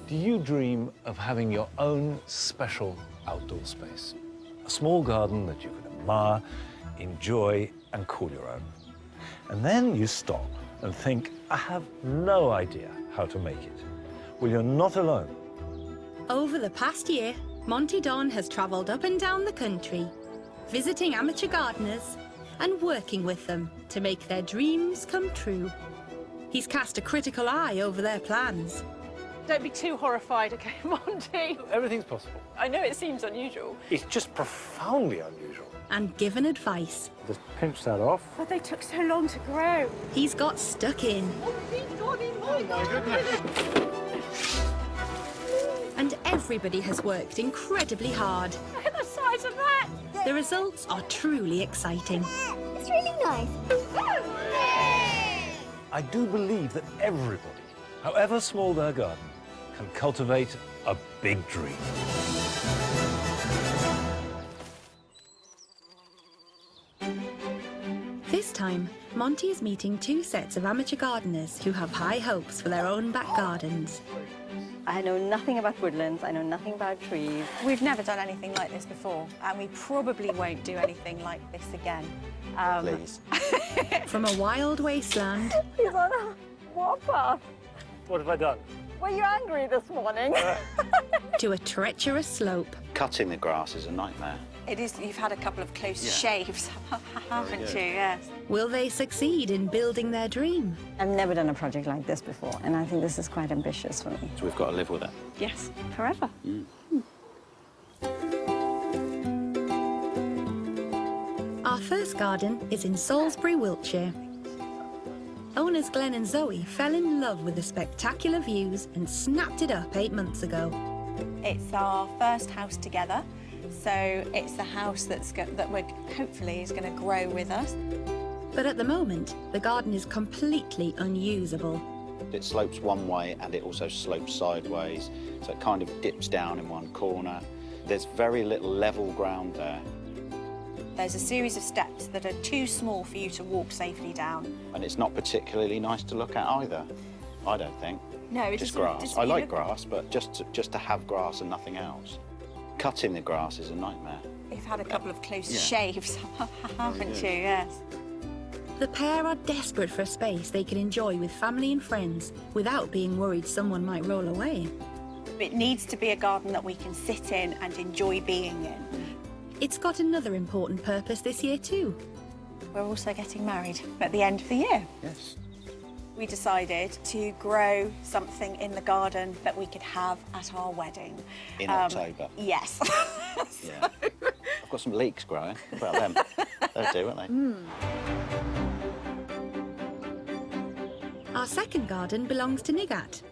Do you dream of having your own special outdoor space? A small garden that you can admire, enjoy, and call your own. And then you stop and think, I have no idea how to make it. Well, you're not alone. Over the past year, Monty Don has travelled up and down the country, visiting amateur gardeners and working with them to make their dreams come true. He's cast a critical eye over their plans. Don't be too horrified, OK, Monty? Everything's possible. I know it seems unusual. It's just profoundly unusual. And given advice. Just pinch that off. But they took so long to grow. He's got stuck in. Oh, my goodness. And everybody has worked incredibly hard. Look at the size of that! The results are truly exciting. It's really nice. I do believe that everybody, however small their garden, can cultivate a big dream. This time, Monty is meeting two sets of amateur gardeners who have high hopes for their own back gardens. I know nothing about woodlands, I know nothing about trees. We've never done anything like this before, and we probably won't do anything like this again. Please. From a wild wasteland He's on a warpath. What have I done? Were you angry this morning? to a treacherous slope. Cutting the grass is a nightmare. It is, you've had a couple of close Yeah. shaves, haven't you? Yes. Will they succeed in building their dream? I've never done a project like this before, and I think this is quite ambitious for me. So we've got to live with it. Yes, forever. Our first garden is in Salisbury, Wiltshire. Owners Glenn and Zoe fell in love with the spectacular views and snapped it up 8 months ago. It's our first house together, so it's the house that we're hopefully is going to grow with us. But at the moment, the garden is completely unusable. It slopes one way and it also slopes sideways, so it kind of dips down in one corner. There's very little level ground there. There's a series of steps that are too small for you to walk safely down. And it's not particularly nice to look at either, I don't think. No, it Just doesn't- grass. doesn't I you like look- grass, but just to have grass and nothing else. Cutting the grass is a nightmare. You've had a couple of close Yeah. shaves, haven't you? Yes. The pair are desperate for a space they can enjoy with family and friends without being worried someone might roll away. It needs to be a garden that we can sit in and enjoy being in. It's got another important purpose this year too. We're also getting married at the end of the year. Yes. We decided to grow something in the garden that we could have at our wedding. In October. Yes. Yeah. I've got some leeks growing. What about them? They'll do, won't they? Our second garden belongs to Nigat.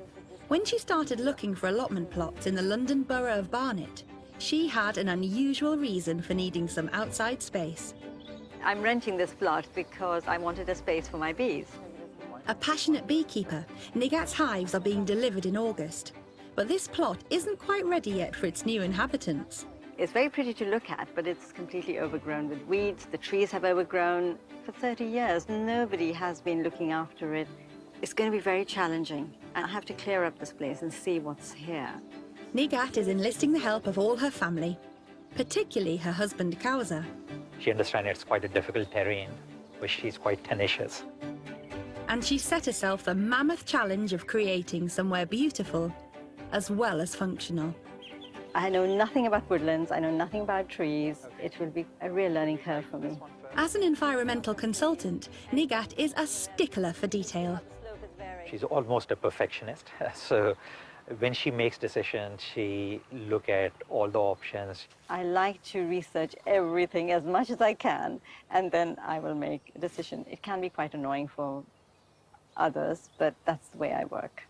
When she started looking for allotment plots in the London borough of Barnet, she had an unusual reason for needing some outside space. I'm renting this plot because I wanted a space for my bees. A passionate beekeeper, Nigat's hives are being delivered in August. But this plot isn't quite ready yet for its new inhabitants. It's very pretty to look at, but it's completely overgrown with weeds. The trees have overgrown. For 30 years, nobody has been looking after it. It's going to be very challenging. I have to clear up this place and see what's here. Nigat is enlisting the help of all her family, particularly her husband Kauza. She understands it's quite a difficult terrain, but she's quite tenacious. And she set herself the mammoth challenge of creating somewhere beautiful as well as functional. I know nothing about woodlands, I know nothing about trees. It will be a real learning curve for me. As an environmental consultant, Nigat is a stickler for detail. She's almost a perfectionist, so when she makes decisions, she look at all the options. I like to research everything as much as I can, and then I will make a decision. It can be quite annoying for others, but that's the way I work.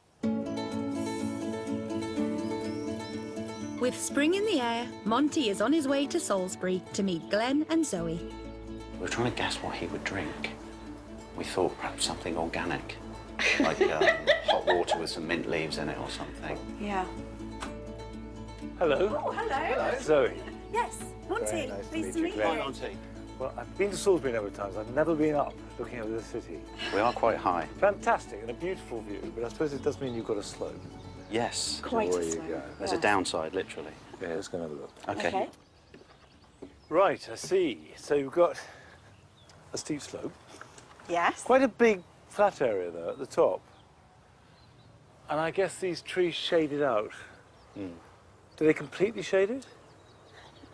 With spring in the air, Monty is on his way to Salisbury to meet Glenn and Zoe. We were trying to guess what he would drink. We thought perhaps something organic, like hot water with some mint leaves in it or something. Yeah. Hello. Oh, hello. Zoe. Yes, Monty. Very nice Pleased to meet you, you. Glenn. Auntie. Well, I've been to Salisbury a number of times. I've never been up looking over the city. We are quite high. Fantastic and a beautiful view, but I suppose it does mean you've got a slope. Yes. Quite There a you slope. go. There's a downside, literally. Yeah, let's go and have a look. Okay. Right, I see. So you've got a steep slope. Yes. Quite a big flat area, though, at the top. And I guess these trees shaded out. Do they completely shade it?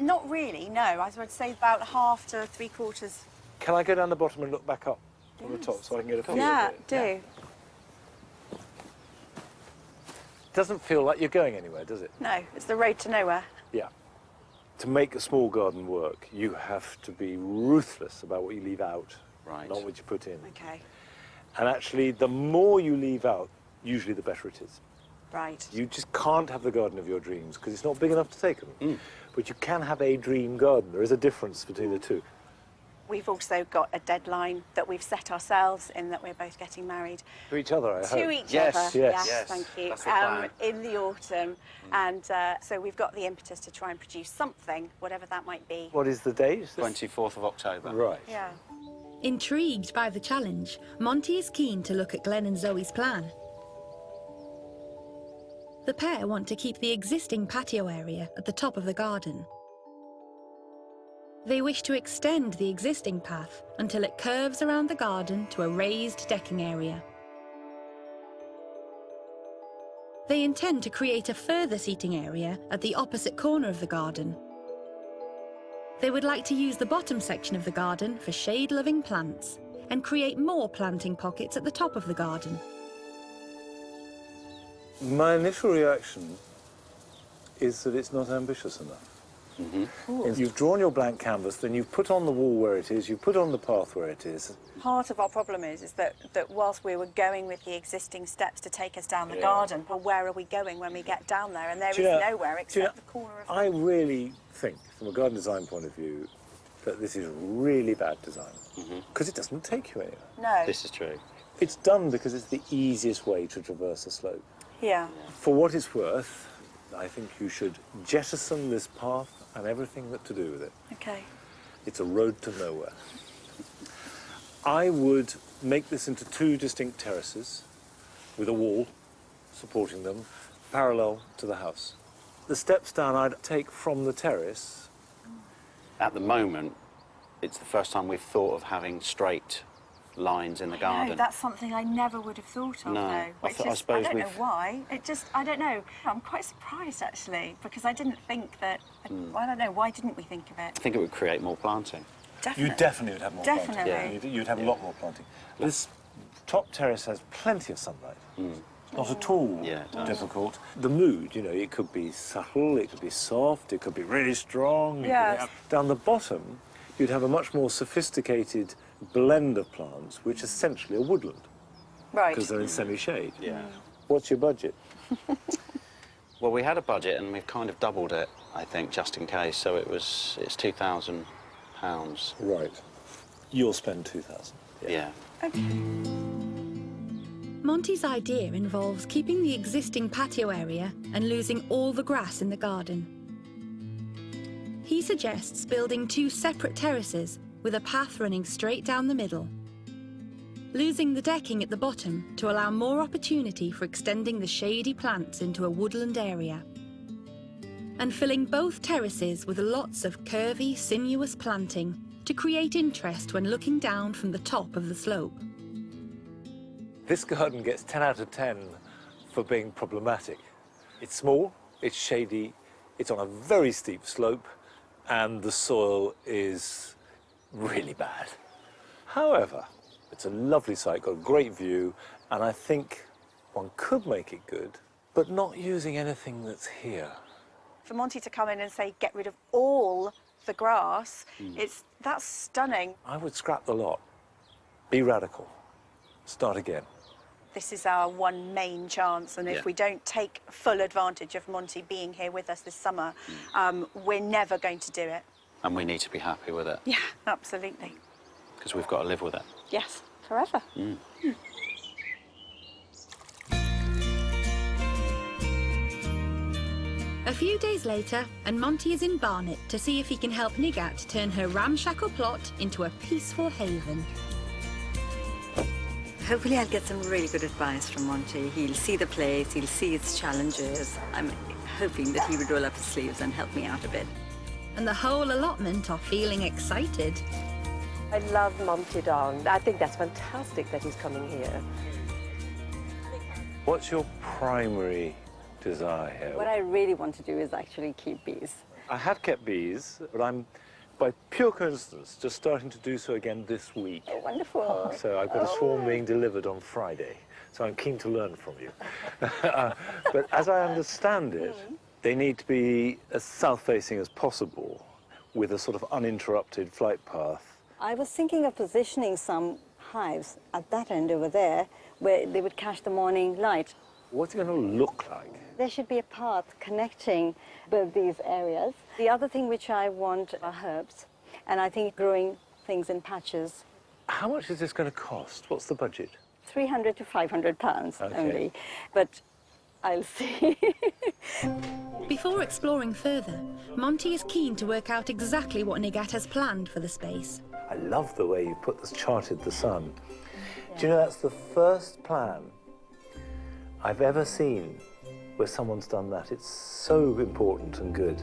Not really, no. I would say about half to 3/4. Can I go down the bottom and look back up from the top so I can get a feel Yeah, of it? do. Doesn't feel like you're going anywhere, does it? No, it's the road to nowhere. Yeah. To make a small garden work, you have to be ruthless about what you leave out, Right. not what you put in. Okay, And actually, the more you leave out, usually the better it is. right. You just can't have the garden of your dreams because it's not big enough to take them. But you can have a dream garden. There is a difference between the two. We've also got a deadline that we've set ourselves in that we're both getting married To each other, I hope. to each Yes, other. yes. Yes, thank you. that's the plan. In the autumn, and so we've got the impetus to try and produce something, whatever that might be. What is the date? 24th of October. Right. Yeah. Intrigued by the challenge, Monty is keen to look at Glenn and Zoe's plan. The pair want to keep the existing patio area at the top of the garden. They wish to extend the existing path until it curves around the garden to a raised decking area. They intend to create a further seating area at the opposite corner of the garden. They would like to use the bottom section of the garden for shade-loving plants and create more planting pockets at the top of the garden. My initial reaction is that it's not ambitious enough. You've drawn your blank canvas, then you've put on the wall where it is, you've put on the path where it is. Part of our problem is that whilst we were going with the existing steps to take us down the garden, well, where are we going when we get down there? And there is nowhere except the corner of... I really think, from a garden design point of view, that this is really bad design. Because it doesn't take you anywhere. No. This is true. It's done because it's the easiest way to traverse a slope. Yeah. For what it's worth, I think you should jettison this path and everything that to do with it. Okay. It's a road to nowhere. I would make this into two distinct terraces with a wall supporting them, parallel to the house. The steps down I'd take from the terrace. At the moment, it's the first time we've thought of having straight lines in the garden. No, that's something I never would have thought of, No, though. I Which I is, suppose I don't know we've- why. I don't know. I'm quite surprised, actually, because I didn't think that... I don't know, why didn't we think of it? I think it would create more planting. Definitely. You definitely would have more planting. Definitely. You'd have a lot more planting. This top terrace has plenty of sunlight. Not at all Yeah, it does. difficult. The mood, you know, it could be subtle, it could be soft, it could be really strong. Yes. Down the bottom, you'd have a much more sophisticated blend of plants, which is essentially a woodland, Right. because they're in semi-shade. Yeah. What's your budget? Well, we had a budget and we've kind of doubled it, I think, just in case. So it's £2,000. Right. You'll spend 2,000. Yeah. Monty's idea involves keeping the existing patio area and losing all the grass in the garden. He suggests building two separate terraces with a path running straight down the middle, losing the decking at the bottom to allow more opportunity for extending the shady plants into a woodland area, and filling both terraces with lots of curvy, sinuous planting to create interest when looking down from the top of the slope. This garden gets 10 out of 10 for being problematic. It's small, it's shady, it's on a very steep slope, and the soil is really bad. However, it's a lovely site, got a great view, and I think one could make it good, but not using anything that's here. For Monty to come in and say, get rid of all the grass, that's stunning. I would scrap the lot. Be radical. Start again. This is our one main chance, and if Yeah. we don't take full advantage of Monty being here with us this summer, we're never going to do it. And we need to be happy with it Yeah, absolutely. because we've got to live with it. Yes, forever. A few days later, and Monty is in Barnet to see if he can help Nigat turn her ramshackle plot into a peaceful haven. Hopefully I'll get some really good advice from Monty. He'll see the place, he'll see its challenges. I'm hoping that he would roll up his sleeves and help me out a bit. And the whole allotment are feeling excited. I love Monty Don. I think that's fantastic that he's coming here. What's your primary desire here? What I really want to do is actually keep bees. I have kept bees, but I'm, by pure coincidence, just starting to do so again this week. Oh, wonderful. So I've got a swarm being delivered on Friday, so I'm keen to learn from you. But as I understand it, they need to be as south-facing as possible, with a sort of uninterrupted flight path. I was thinking of positioning some hives at that end over there, where they would catch the morning light. What's it going to look like? There should be a path connecting both these areas. The other thing which I want are herbs, and I think growing things in patches. How much is this going to cost? What's the budget? 300 to 500 pounds Okay. only, but I'll see. Before exploring further, Monty is keen to work out exactly what Nigat has planned for the space. I love the way you put this charted the sun. Do you know that's the first plan I've ever seen where someone's done that? It's so important and good.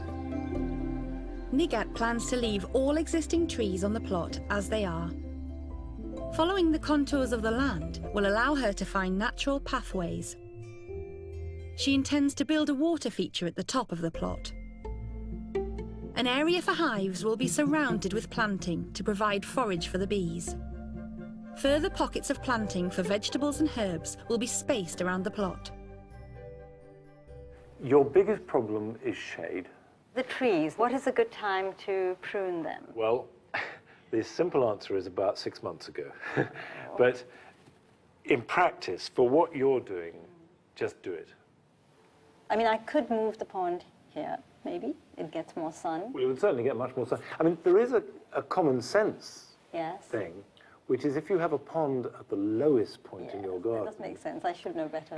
Nigat plans to leave all existing trees on the plot as they are. Following the contours of the land will allow her to find natural pathways. She intends to build a water feature at the top of the plot. An area for hives will be surrounded with planting to provide forage for the bees. Further pockets of planting for vegetables and herbs will be spaced around the plot. Your biggest problem is shade. The trees, what is a good time to prune them? Well, the simple answer is about 6 months ago. But in practice, for what you're doing, just do it. I mean, I could move the pond here, maybe. It gets more sun. Well, you would certainly get much more sun. I mean, there is a common sense Yes. thing, which is if you have a pond at the lowest point in your That garden, does make sense. I should know better.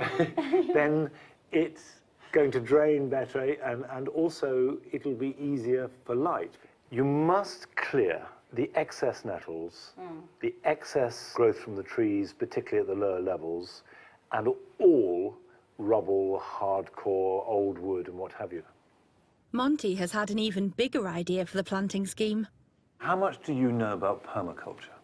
then it's going to drain better and also it'll be easier for light. You must clear the excess nettles, the excess growth from the trees, particularly at the lower levels, and all rubble, hardcore, old wood and what have you. Monty has had an even bigger idea for the planting scheme. How much do you know about permaculture?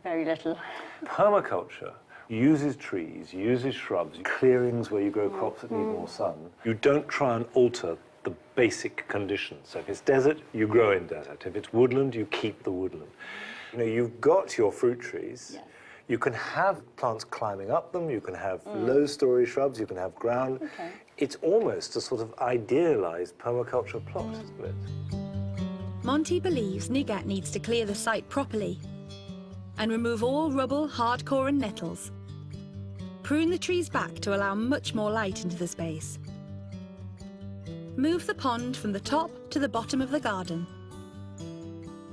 Very little. Permaculture uses trees, uses shrubs, clearings where you grow crops that need more sun. You don't try and alter the basic conditions. So if it's desert, you grow in desert. If it's woodland, you keep the woodland. You know, you've got your fruit trees. Yes. You can have plants climbing up them, you can have low-story shrubs, you can have ground. Okay. It's almost a sort of idealized permaculture plot, isn't it? Monty believes Nigat needs to clear the site properly and remove all rubble, hardcore and nettles. Prune the trees back to allow much more light into the space. Move the pond from the top to the bottom of the garden.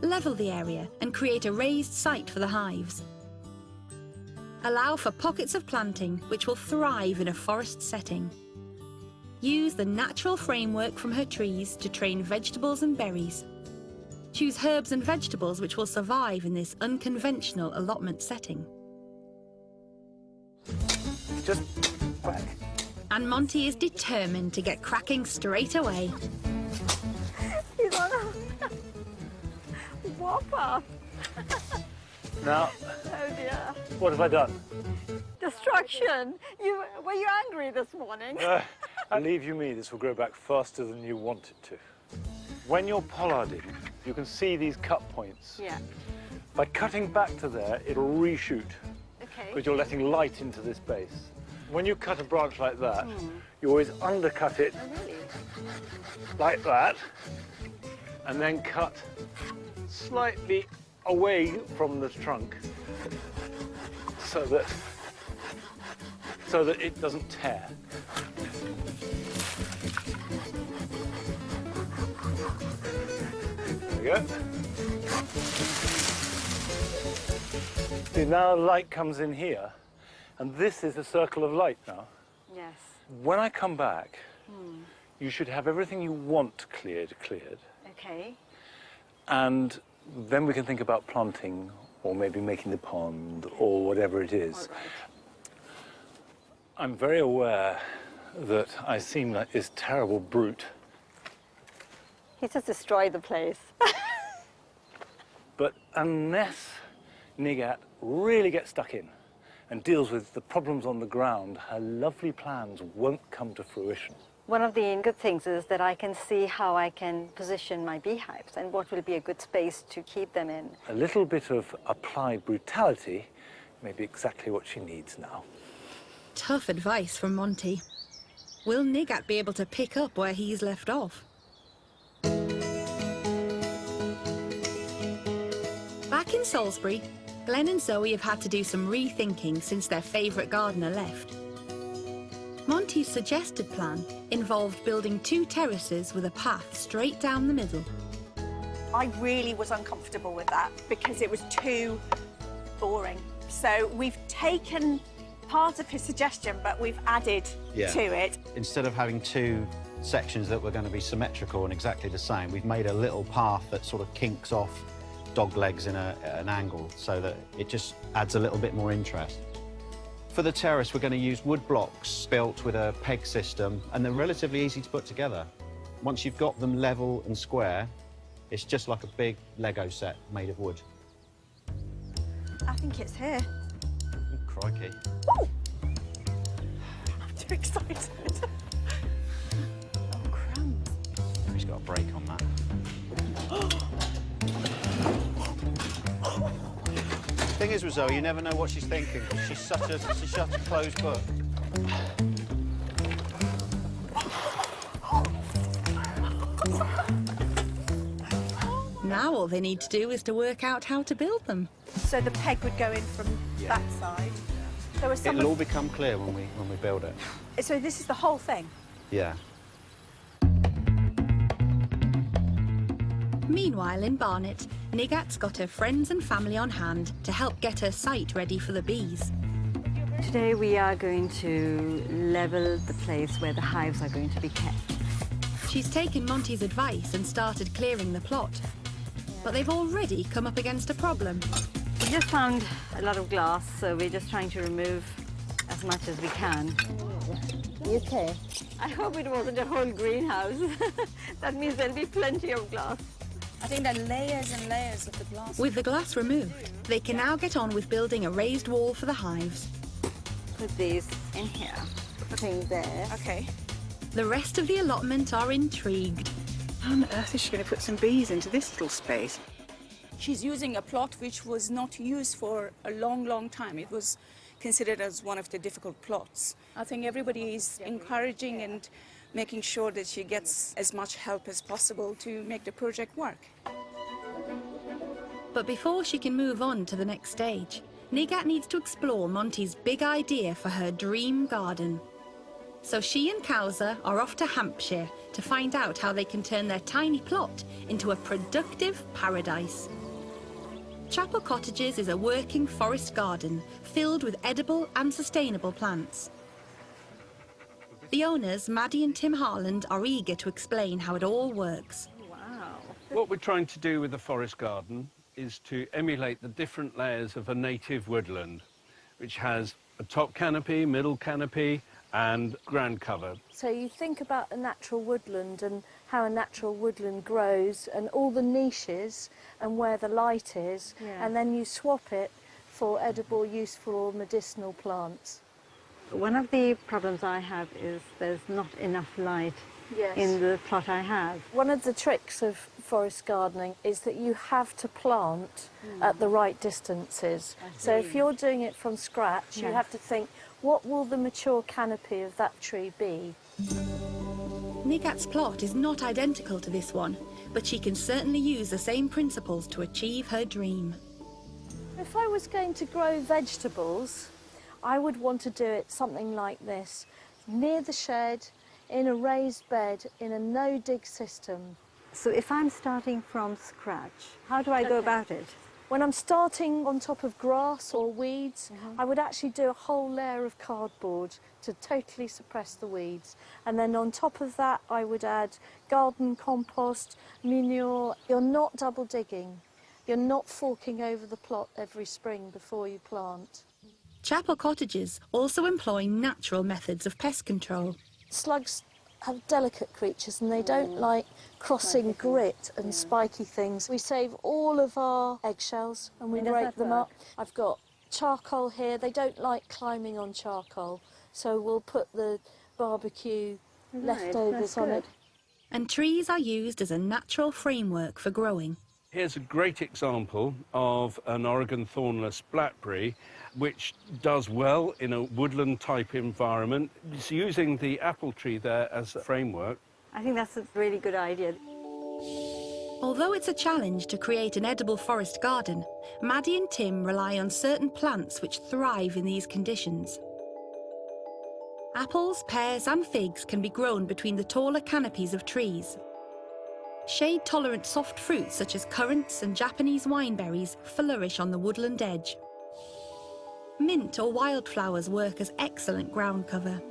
Level the area and create a raised site for the hives. Allow for pockets of planting which will thrive in a forest setting. Use the natural framework from her trees to train vegetables and berries. Choose herbs and vegetables which will survive in this unconventional allotment setting. Just whack. And Monty is determined to get cracking straight away. He's on a whopper. Now, Oh dear. what have I done? Destruction. Were you angry this morning? Believe you me, this will grow back faster than you want it to. When you're pollarding, you can see these cut points. Yeah. By cutting back to there, it'll reshoot, Okay. because you're letting light into this base. When you cut a branch like that, you always undercut it Really? like that, and then cut slightly away from the trunk so that it doesn't tear. There we go. See, now light comes in here, and this is a circle of light now. Yes. When I come back, you should have everything you want cleared. Okay. And then we can think about planting or maybe making the pond, or whatever it is. I'm very aware that I seem like this terrible brute. He's just destroyed the place. But unless Nigat really gets stuck in and deals with the problems on the ground, her lovely plans won't come to fruition. One of the good things is that I can see how I can position my beehives and what will be a good space to keep them in. A little bit of applied brutality may be exactly what she needs now. Tough advice from Monty. Will Nigat be able to pick up where he's left off? Back in Salisbury, Glenn and Zoe have had to do some rethinking since their favourite gardener left. Monty's suggested plan involved building 2 terraces with a path straight down the middle. I really was uncomfortable with that because it was too boring. So we've taken part of his suggestion, but we've added to it. Instead of having 2 sections that were going to be symmetrical and exactly the same, we've made a little path that sort of kinks off dog legs in an angle so that it just adds a little bit more interest. For the terrace, we're going to use wood blocks built with a peg system, and they're relatively easy to put together. Once you've got them level and square, it's just like a big Lego set made of wood. I think it's here. Ooh, crikey. Ooh! I'm too excited. Oh, crumbs. He's got a break on that. Thing is with Zoe, you never know what she's thinking. She's such a closed book. Now all they need to do is to work out how to build them. So the peg would go in from that side. There was some. It'll all become clear when we build it. So this is the whole thing. Yeah. Meanwhile, in Barnet, Nigat's got her friends and family on hand to help get her site ready for the bees. Today we are going to level the place where the hives are going to be kept. She's taken Monty's advice and started clearing the plot. But they've already come up against a problem. We just found a lot of glass, so we're just trying to remove as much as we can. You okay? I hope it wasn't a whole greenhouse. That means there'll be plenty of glass. I think there are layers and layers of the glass. With the glass removed, they can now get on with building a raised wall for the hives. Put these in here, putting there. Okay. The rest of the allotment are intrigued. How on earth is she going to put some bees into this little space? She's using a plot which was not used for a long, long time. It was considered as one of the difficult plots. I think everybody is encouraging and making sure that she gets as much help as possible to make the project work. But before she can move on to the next stage, Nigat needs to explore Monty's big idea for her dream garden. So she and Kausa are off to Hampshire to find out how they can turn their tiny plot into a productive paradise. Chapel Cottages is a working forest garden filled with edible and sustainable plants. The owners, Maddie and Tim Harland, are eager to explain how it all works. Wow. What we're trying to do with the forest garden is to emulate the different layers of a native woodland, which has a top canopy, middle canopy, and ground cover. So you think about a natural woodland and how a natural woodland grows and all the niches and where the light is, and then you swap it for edible, useful or medicinal plants. One of the problems I have is there's not enough light in the plot I have. One of the tricks of forest gardening is that you have to plant at the right distances. So if you're doing it from scratch, you have to think, what will the mature canopy of that tree be? Nigat's plot is not identical to this one, but she can certainly use the same principles to achieve her dream. If I was going to grow vegetables, I would want to do it something like this, near the shed, in a raised bed, in a no-dig system. So if I'm starting from scratch, how do I go about it? When I'm starting on top of grass or weeds, I would actually do a whole layer of cardboard to totally suppress the weeds. And then on top of that, I would add garden compost, manure. You're not double digging. You're not forking over the plot every spring before you plant. Chapel cottages also employ natural methods of pest control. Slugs have delicate creatures and they don't like crossing grit and spiky things. We save all of our eggshells and we break them up. I've got charcoal here. They don't like climbing on charcoal, so we'll put the barbecue leftovers on it. And trees are used as a natural framework for growing. Here's a great example of an Oregon thornless blackberry, which does well in a woodland-type environment. It's using the apple tree there as a framework. I think that's a really good idea. Although it's a challenge to create an edible forest garden, Maddie and Tim rely on certain plants which thrive in these conditions. Apples, pears and figs can be grown between the taller canopies of trees. Shade-tolerant soft fruits such as currants and Japanese wineberries flourish on the woodland edge. Mint or wildflowers work as excellent ground cover.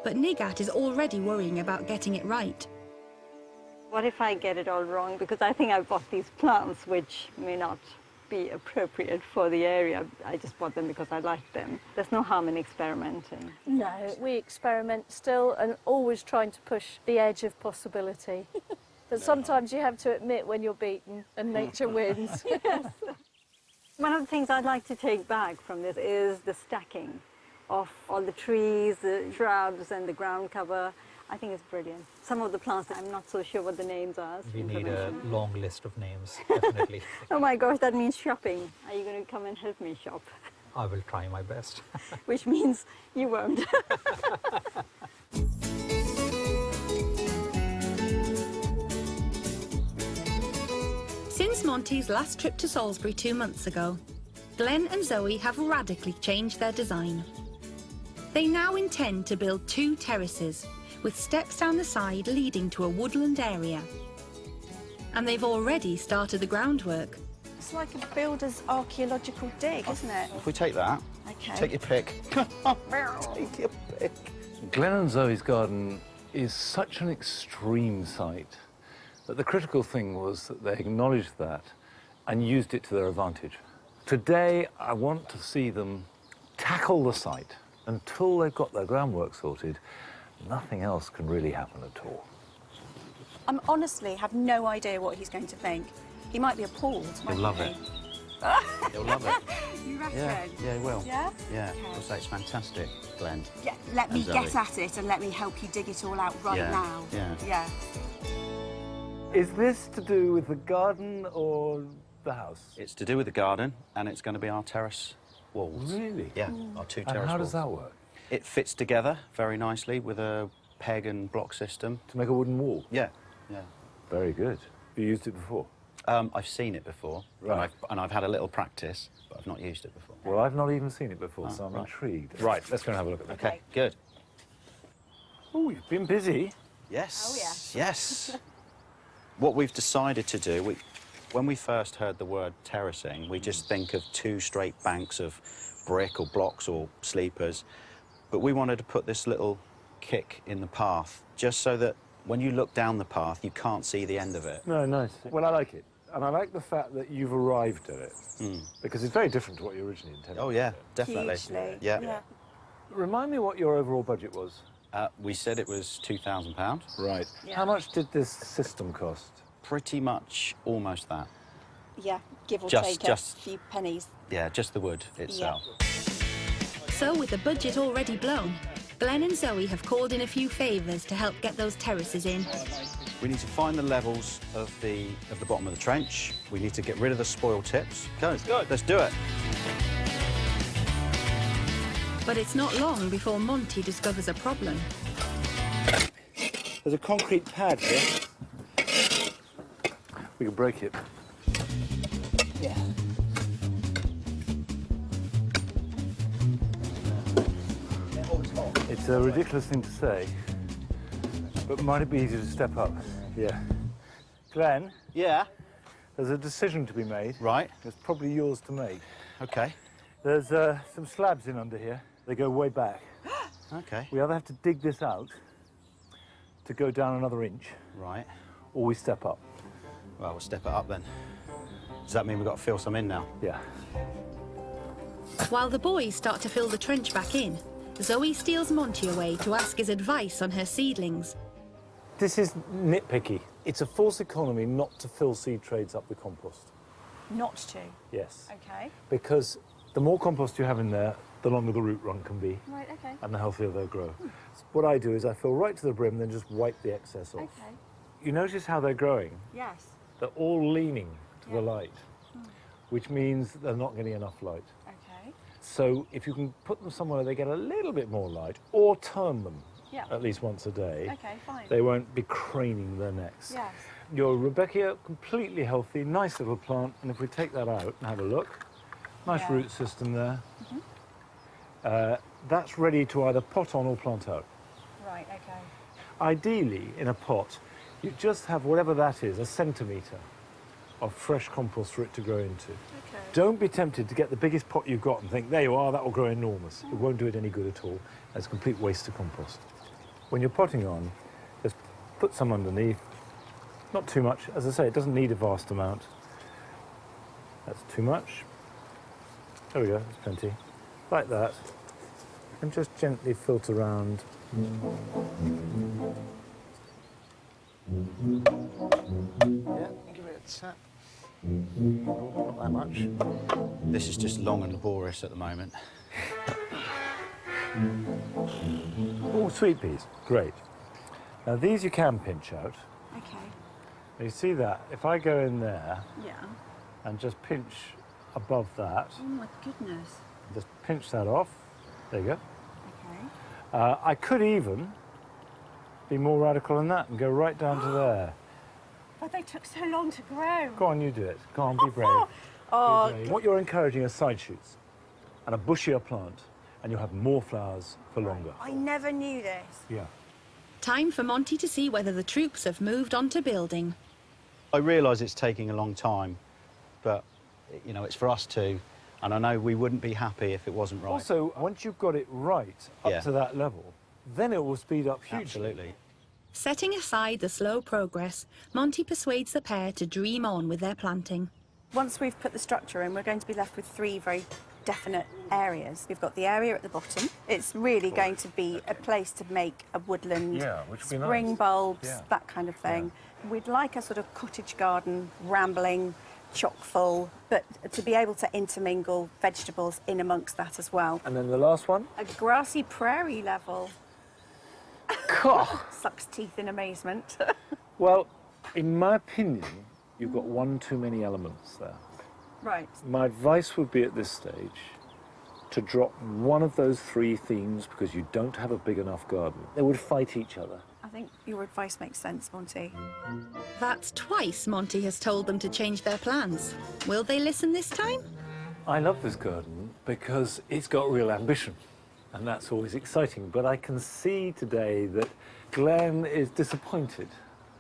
But Nigat is already worrying about getting it right. What if I get it all wrong? Because I think I bought these plants which may not be appropriate for the area. I just bought them because I like them. There's no harm in experimenting. No, we experiment still and always trying to push the edge of possibility. But sometimes you have to admit when you're beaten and nature wins. Yes. One of the things I'd like to take back from this is the stacking of all the trees, the shrubs and the ground cover. I think it's brilliant. Some of the plants, I'm not so sure what the names are. We need a long list of names, definitely. Oh my gosh, that means shopping. Are you going to come and help me shop? I will try my best. Which means you won't. Since Monty's last trip to Salisbury 2 months ago, Glenn and Zoe have radically changed their design. They now intend to build 2 terraces, with steps down the side leading to a woodland area. And they've already started the groundwork. It's like a builder's archaeological dig, isn't it? If we take that, Okay. take your pick. Take your pick. Glenn and Zoe's garden is such an extreme site that the critical thing was that they acknowledged that and used it to their advantage. Today, I want to see them tackle the site. Until they've got their groundwork sorted, nothing else can really happen at all. I honestly have no idea what he's going to think. He might be appalled. He'll love it. He'll love it. You reckon? Yeah, he will. Yeah? Yeah, Okay. I'll say it's fantastic, Glenn. Yeah, let me And get Zoe. at it and let me help you dig it all out right Yeah, now. yeah. Yeah. Is this to do with the garden or the house? It's to do with the garden, and it's going to be our terrace walls. Really? Yeah, our 2 And terrace how walls. does that work? It fits together very nicely with a peg and block system. To make a wooden wall? Yeah, yeah. Very good. Have you used it before? I've seen it before, Right. and I've had a little practice, but I've not used it before. Well, I've not even seen it before, Oh, so I'm right. intrigued. Right, let's go and have a look at that. Okay, good. Oh, you've been busy. Yes. Oh, yes. Yes. What we've decided to do, when we first heard the word terracing, we just think of 2 straight banks of brick or blocks or sleepers. But we wanted to put this little kick in the path, just so that when you look down the path, you can't see the end of it. No, nice. Well, I like it. And I like the fact that you've arrived at it. Mm. Because it's very different to what you originally intended. Oh, yeah, definitely. Hugely. Yeah. Remind me what your overall budget was. We said it was £2,000. Right. Yeah. How much did this system cost? Pretty much almost that. Yeah, give or Just- take just- a few pennies. Yeah, just the wood itself. So with the budget already blown, Glenn and Zoe have called in a few favours to help get those terraces in. We need to find the levels of the bottom of the trench. We need to get rid of the spoil tips. Go. Let's do it. But it's not long before Monty discovers a problem. There's a concrete pad here. We can break it. Yeah. It's a ridiculous thing to say, but might it be easier to step up? Yeah. Glenn, Yeah. there's a decision to be made. Right. It's probably yours to make. Okay. There's some slabs in under here. They go way back. Okay. We either have to dig this out to go down another inch, Right. or we step up. Well, we'll step it up then. Does that mean we've got to fill some in now? Yeah. While the boys start to fill the trench back in, Zoe steals Monty away to ask his advice on her seedlings. This is nitpicky. It's a false economy not to fill seed trays up with compost. Not to. Yes. Okay. Because the more compost you have in there, the longer the root run can be. Right, okay. And the healthier they'll grow. What I do is I fill right to the brim, then just wipe the excess off. Okay. You notice how they're growing? Yes. They're all leaning to the light, which means they're not getting enough light. Okay. So if you can put them somewhere they get a little bit more light, or turn them at least once a day, Okay, fine. they won't be craning their necks. Yes. Your Rebecca, completely healthy, nice little plant, and if we take that out and have a look, nice root system there. That's ready to either pot on or plant out. Right, okay. Ideally, in a pot, you just have whatever that is, a centimetre of fresh compost for it to grow into. Okay. Don't be tempted to get the biggest pot you've got and think, there you are, that will grow enormous. It won't do it any good at all. It's a complete waste of compost. When you're potting on, just put some underneath. Not too much. As I say, it doesn't need a vast amount. That's too much. There we go, that's plenty. Like that. And just gently filter around. Yeah, give it a tap. Not that much. This is just long and laborious at the moment. Oh, sweet peas, great. Now these you can pinch out. Okay. Now you see that? If I go in there Yeah. and just pinch above that, Oh my goodness. just pinch that off. There you go. Okay. I could even be more radical than that and go right down to there. But they took so long to grow. Go on, you do it. Go on, be brave. Oh, Be brave. What you're encouraging are side shoots and a bushier plant, and you'll have more flowers for longer. I never knew this. Yeah. Time for Monty to see whether the troops have moved on to building. I realise it's taking a long time, but, you know, it's for us too. And I know we wouldn't be happy if it wasn't right. Also, once you've got it right up to that level, then it will speed up hugely. Absolutely. Setting aside the slow progress, Monty persuades the pair to dream on with their planting. Once we've put the structure in, we're going to be left with three very definite areas. We've got the area at the bottom. It's really going to be a place to make a woodland, which would be spring nice. bulbs, that kind of thing. We'd like a sort of cottage garden, rambling, chock full, but to be able to intermingle vegetables in amongst that as well. And then the last one? A grassy prairie level. God. Sucks teeth in amazement. Well, in my opinion, you've got one too many elements there. Right. My advice would be at this stage to drop one of those three themes because you don't have a big enough garden. They would fight each other. I think your advice makes sense, Monty. That's twice Monty has told them to change their plans. Will they listen this time? I love this garden because it's got real ambition, and that's always exciting. But I can see today that Glenn is disappointed,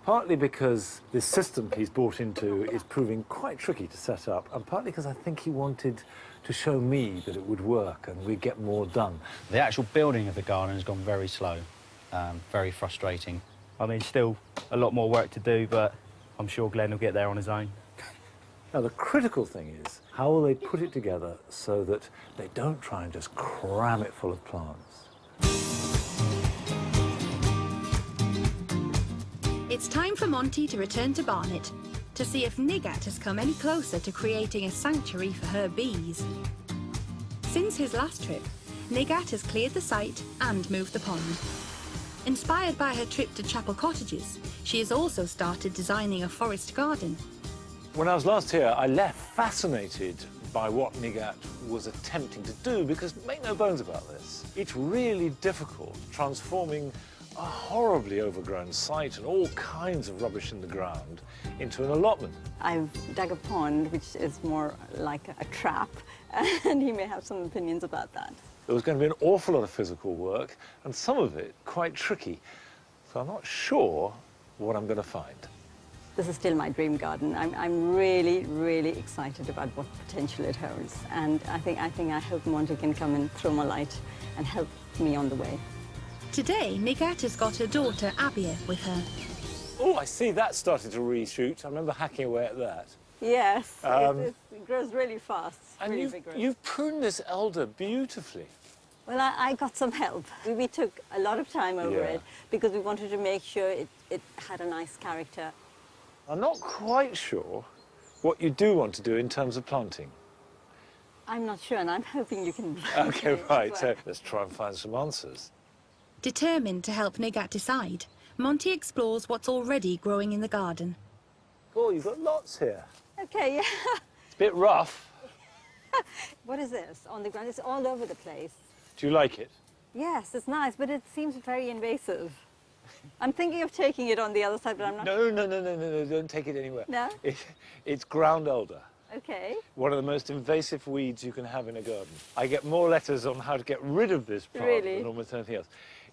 partly because this system he's bought into is proving quite tricky to set up, and partly because I think he wanted to show me that it would work and we'd get more done. The actual building of the garden has gone very slow, very frustrating. I mean, still a lot more work to do, but I'm sure Glenn will get there on his own. Now, the critical thing is, how will they put it together so that they don't try and just cram it full of plants? It's time for Monty to return to Barnet to see if Nigat has come any closer to creating a sanctuary for her bees. Since his last trip, Nigat has cleared the site and moved the pond. Inspired by her trip to Chapel Cottages, she has also started designing a forest garden. When I was last here, I left fascinated by what Nigat was attempting to do, because make no bones about this, it's really difficult transforming a horribly overgrown site and all kinds of rubbish in the ground into an allotment. I've dug a pond, which is more like a trap, and he may have some opinions about that. There was going to be an awful lot of physical work, and some of it quite tricky. So I'm not sure what I'm going to find. This is still my dream garden. I'm really, really excited about what potential it holds. And I hope Monty can come and throw more light and help me on the way. Today, Nigat has got her daughter, Abia, with her. Oh, I see that started to reshoot. I remember hacking away at that. Yes, it grows really fast. And Really big roots. you've pruned this elder beautifully. Well, I got some help. We took a lot of time over it because we wanted to make sure it had a nice character. I'm not quite sure what you do want to do in terms of planting. I'm not sure, and I'm hoping you can... Okay, right, so let's try and find some answers. Determined to help Nigat decide, Monty explores what's already growing in the garden. Oh, you've got lots here. Okay, yeah. It's a bit rough. What is this on the ground? It's all over the place. Do you like it? Yes, it's nice, but it seems very invasive. I'm thinking of taking it on the other side, but I'm not... No, don't take it anywhere. No? It's ground elder. Okay. One of the most invasive weeds you can have in a garden. I get more letters on how to get rid of this plant than almost anything else.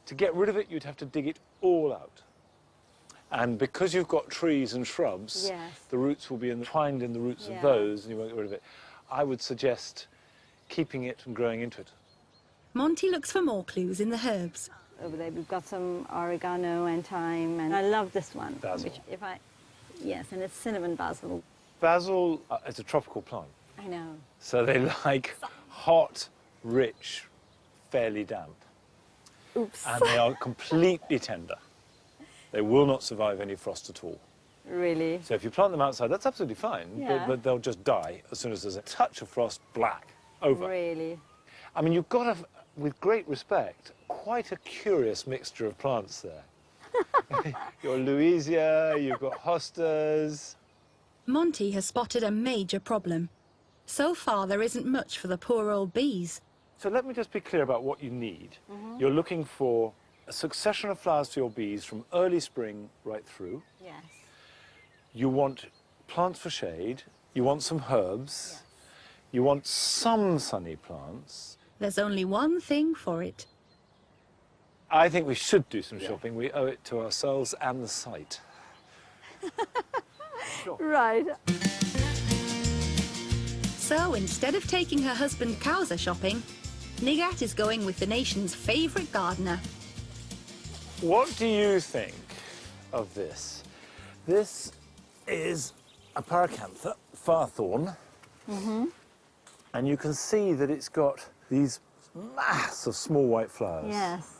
To get rid of it, you'd have to dig it all out. And because you've got trees and shrubs, the roots will be entwined in the roots of those, and you won't get rid of it. I would suggest keeping it and growing into it. Monty looks for more clues in the herbs. Over there, we've got some oregano and thyme, and I love this one. Basil. Which yes, and it's cinnamon basil. Basil is a tropical plant. I know. So they like hot, rich, fairly damp. Oops. And they are completely tender. They will not survive any frost at all. Really? So if you plant them outside, that's absolutely fine, but they'll just die as soon as there's a touch of frost, black, over. Really? I mean, you've got, with great respect, quite a curious mixture of plants there. Your Louisia, you've got hostas. Monty has spotted a major problem. So far, there isn't much for the poor old bees. So let me just be clear about what you need. You're looking for a succession of flowers for your bees from early spring right through. Yes. You want plants for shade. You want some herbs. Yes. You want some sunny plants. There's only one thing for it. I think we should do some shopping. We owe it to ourselves and the site. Right. So instead of taking her husband Kowser shopping, Nigat is going with the nation's favourite gardener. What do you think of this? This is a paracantha, farthorn. And you can see that it's got these mass of small white flowers. Yes.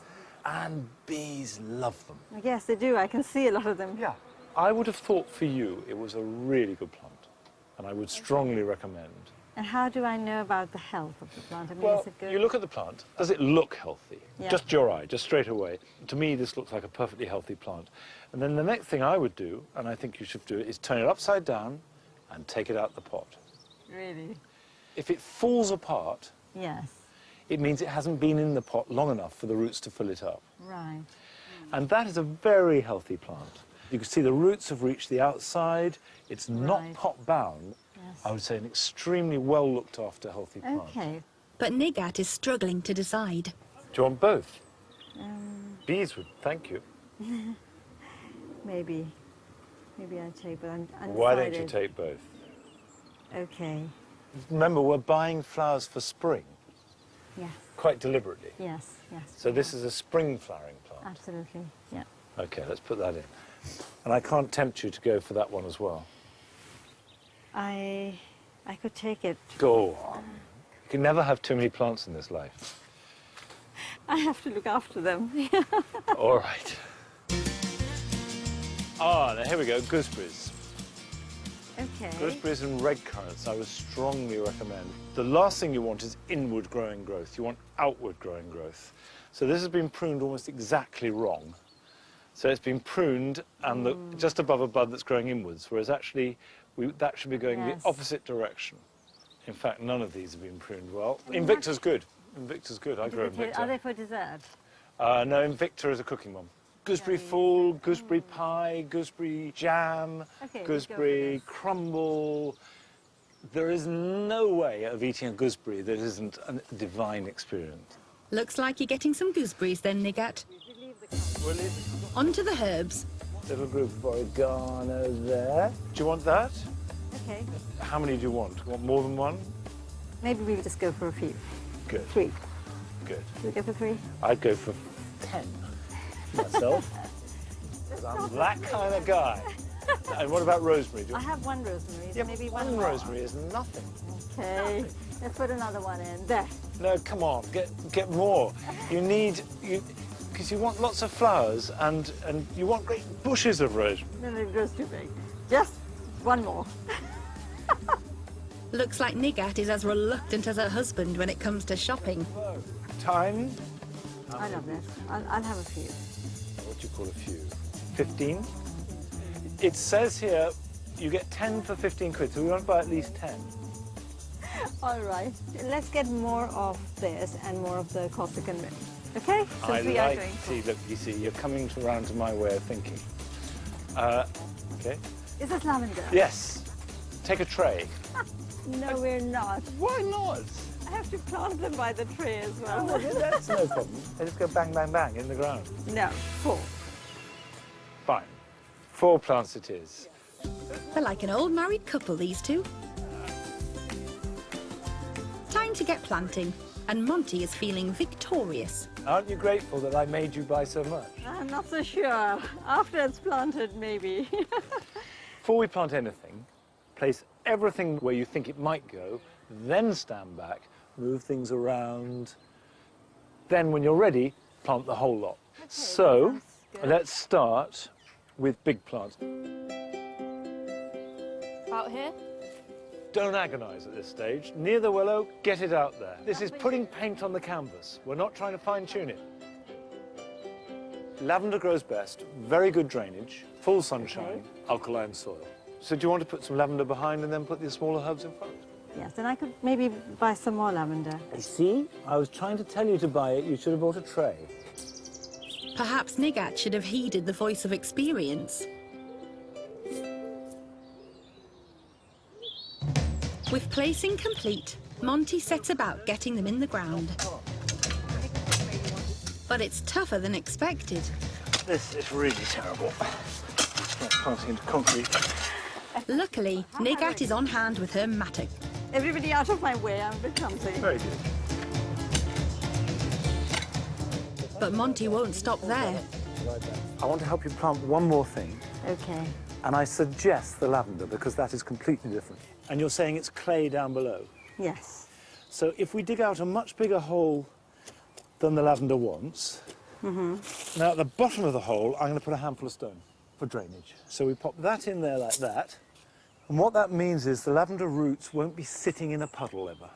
And bees love them. Yes, they do. I can see a lot of them. Yeah. I would have thought for you it was a really good plant, and I would strongly recommend. And how do I know about the health of the plant? I mean, Well, is it good? you look at the plant. Does it look healthy? Yeah. Just your eye, just straight away. To me, this looks like a perfectly healthy plant. And then the next thing I would do, and I think you should do it, is turn it upside down and take it out the pot. Really? If it falls apart, Yes. it means it hasn't been in the pot long enough for the roots to fill it up. Right. And that is a very healthy plant. You can see the roots have reached the outside. It's not pot-bound. Yes. I would say an extremely well-looked-after, healthy plant. Okay. But Nigat is struggling to decide. Do you want both? Bees would thank you. Maybe I'd take, but I'm undecided. Why don't you take both? Okay. Remember, we're buying flowers for spring. Yes. Quite deliberately. Yes, yes. So this is a spring flowering plant. Absolutely, yeah. Okay, let's put that in. And I can't tempt you to go for that one as well. I could take it. Go on. You can never have too many plants in this life. I have to look after them. All right. Ah, now here we go, gooseberries. Okay. Gooseberries and red currants, I would strongly recommend. The last thing you want is inward growing growth. You want outward growing growth. So this has been pruned almost exactly wrong. So it's been pruned and just above a bud that's growing inwards, whereas actually that should be going the opposite direction. In fact, none of these have been pruned well. Invicta's good. Invicta's good. I grow Invicta. Are they for dessert? No, Invicta is a cooking one. Gooseberry fool, gooseberry pie, gooseberry jam, gooseberry crumble. There is no way of eating a gooseberry that isn't a divine experience. Looks like you're getting some gooseberries then, Nigat. On to the herbs. Little group of oregano there. Do you want that? Okay. How many do you want? Do you want more than one? Maybe we'll just go for a few. Good. 3. Good. Should we go for 3? I'd go for 10 myself. 'Cause I'm that kind of guy. And what about rosemary? I have one rosemary, so Yeah, maybe one one more. rosemary is nothing. Okay, let's put another one in. There. No, come on, get more. You need, because you want lots of flowers and you want great bushes of rosemary. Then it grows too big. Just one more. Looks like Nigat is as reluctant as her husband when it comes to shopping. Time? I love this. I'll have a few. What do you call a few? 15? It says here you get 10 for 15 quid, so we want to buy at least 10. All right. Let's get more of this and more of the Corsican ring. Okay? See, look, you see, you're coming around to my way of thinking. Okay. Is this lavender? Yes. Take a tray. No, we're not. Why not? I have to plant them by the tree as well. Oh, that's no problem. They just go bang, bang, bang in the ground. No, 4. Fine. 4 plants it is. They're like an old married couple, these two. Time to get planting, and Monty is feeling victorious. Aren't you grateful that I made you buy so much? I'm not so sure. After it's planted, maybe. Before we plant anything, place everything where you think it might go, then stand back, move things around. Then, when you're ready, plant the whole lot. Okay, so, let's start with big plants. Out here? Don't agonise at this stage. Near the willow, get it out there. This is putting paint on the canvas. We're not trying to fine-tune it. Lavender grows best, very good drainage, full sunshine, alkaline soil. So do you want to put some lavender behind and then put the smaller herbs in front? Yes, then I could maybe buy some more lavender. You see, I was trying to tell you to buy it. You should have bought a tray. Perhaps Nigat should have heeded the voice of experience. With placing complete, Monty sets about getting them in the ground. But it's tougher than expected. This is really terrible. It's like planting into concrete. Luckily, Nigat is on hand with her mattock. Everybody out of my way, I'm a bit clumsy. Very good. But Monty won't stop there. I want to help you plant one more thing. Okay. And I suggest the lavender, because that is completely different. And you're saying it's clay down below? Yes. So if we dig out a much bigger hole than the lavender wants, now at the bottom of the hole, I'm going to put a handful of stone for drainage. So we pop that in there like that. And what that means is the lavender roots won't be sitting in a puddle ever.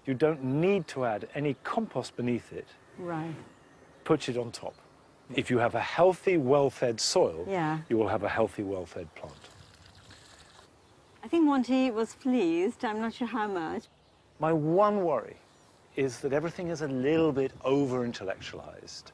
You don't need to add any compost beneath it. Right. Put it on top. If you have a healthy, well-fed soil, Yeah. you will have a healthy, well-fed plant. I think Monty was pleased. I'm not sure how much. My one worry is that everything is a little bit over-intellectualized,